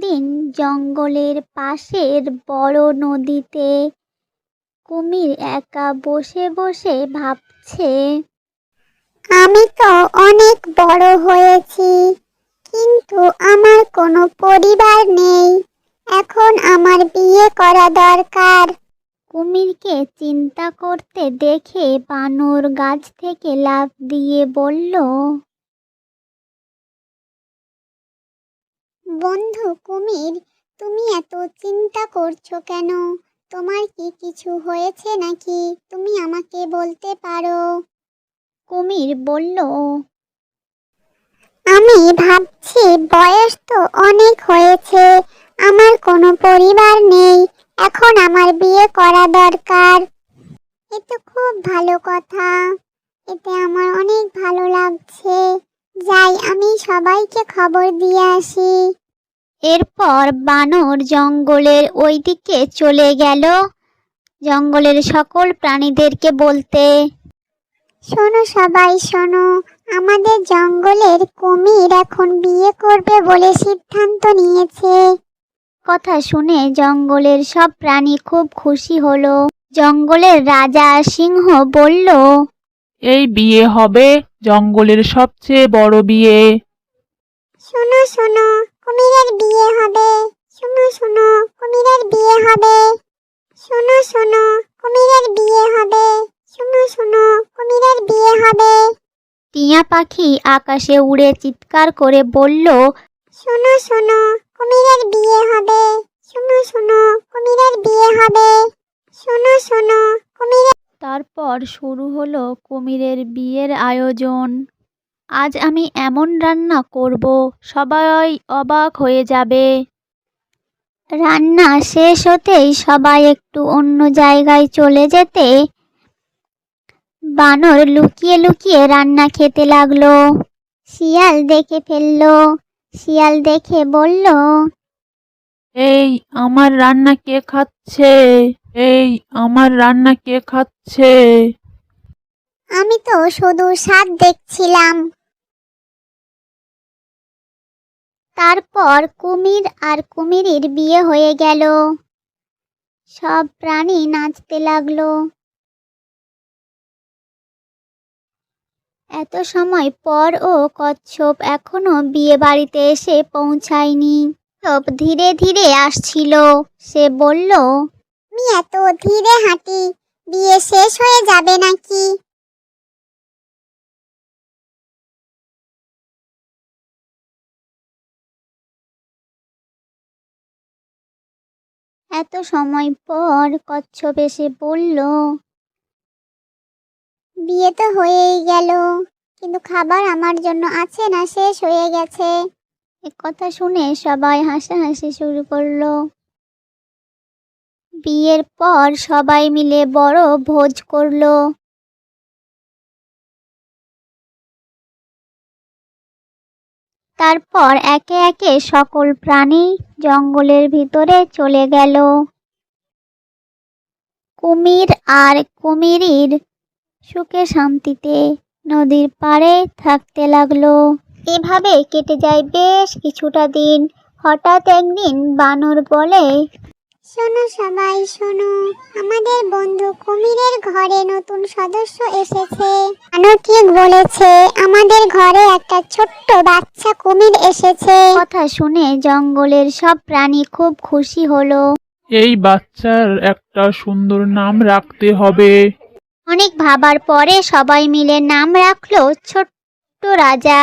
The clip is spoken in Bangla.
একদিন জঙ্গলের পাশের বড় নদীতে কুমির একা বসে বসে ভাবছে, আমি তো অনেক বড় হয়েছি, কিন্তু আমার কোনো পরিবার নেই। এখন আমার বিয়ে করা দরকার। কুমিরকে চিন্তা করতে দেখে বানর গাছ থেকে লাফ দিয়ে বলল, বন্ধু কুমির, তুমি এত চিন্তা করছো কেন? তোমার কি কিছু হয়েছে নাকি? তুমি আমাকে বলতে পারো। কুমির বলল, আমি ভাবছি বয়স তো অনেক হয়েছে, আমার কোনো পরিবার নেই, এখন আমার বিয়ে করা দরকার। এ তো খুব ভালো কথা, এতে আমার অনেক ভালো লাগছে। যাই, আমি সবাইকে খবর দিয়ে আসি। এরপর বানর জঙ্গলের ওই দিকে চলে গেল জঙ্গলের সকল প্রাণীদেরকে বলতে, শোনো সবাই শোনো, আমাদের জঙ্গলের কুমির এখন বিয়ে করবে বলে সিদ্ধান্ত নিয়েছে। কথা শুনে জঙ্গলের সব প্রাণী খুব খুশি হলো। জঙ্গলের রাজা সিংহ বলল, এই বিয়ে হবে জঙ্গলের সবচেয়ে বড় বিয়ে। শোনো শোনো, কুমিরের বিয়ে হবে। শোনো শোনো, কুমিরের বিয়ে হবে। শোনো শোনো, কুমিরের বিয়ে হবে। শোনো শোনো, কুমিরের বিয়ে হবে। টিয়া পাখি আকাশে উড়ে চিৎকার করে বলল, শোনো শোনো, কুমিরের বিয়ে হবে। শোনো শোনো, কুমিরের বিয়ে হবে। শোনো শোনো, কুমিরের। তারপর শুরু হলো কুমিরের বিয়ের আয়োজন। আজ আমি এমন রান্না করব, সবাই অবাক হয়ে যাবে। রান্না শেষ হতেই সবাই একটু অন্য জায়গায় চলে যেতে বানর লুকিয়ে লুকিয়ে রান্না খেতে লাগলো। শিয়াল দেখে ফেললো। শিয়াল দেখে বলল, এই আমার রান্না কে খাচ্ছে? এই আমার রান্না কে খাচ্ছে? আমি তো শুধু স্বাদ দেখছিলাম। তারপর কুমির আর কুমিরের বিয়ে হয়ে গেল। সব প্রাণী নাচতে লাগলো। এত সময় পরও কচ্ছপ এখনো বিয়ে বাড়িতে এসে পৌঁছায়নি। কচ্ছপ ধীরে ধীরে আসছিল। সে বলল, আমি এত ধীরে হাঁটি, বিয়ে শেষ হয়ে যাবে নাকি? এত সময় পর কচ্ছপ এসে বলল, বিয়ে তো হয়েই গেল, কিন্তু খাবার আমার জন্য আছে না শেষ হয়ে গেছে। এ কথা শুনে সবাই হাসাহাসি শুরু করলো। বিয়ের পর সবাই মিলে বড় ভোজ করলো। তারপর একে একে সকল প্রাণী জঙ্গলের ভিতরে চলে গেল। কুমির আর কুমিরীর সুখে শান্তিতে নদীর পাড়ে থাকতে লাগলো। এভাবে কেটে যায় বেশ কিছুটা দিন। হঠাৎ একদিন বানর বলে, শোনো সবাই শোনো, আমাদের বন্ধু কুমিরের ঘরে নতুন সদস্য এসেছে। আনো ঠিক বলেছে, আমাদের ঘরে একটা ছোট্ট বাচ্চা কুমির এসেছে। কথা শুনে জঙ্গলের সব প্রাণী খুব খুশি হলো। এই বাচ্চার একটা সুন্দর নাম রাখতে হবে। অনেক ভাবার পরে সবাই মিলে নাম রাখলো ছোট্ট রাজা।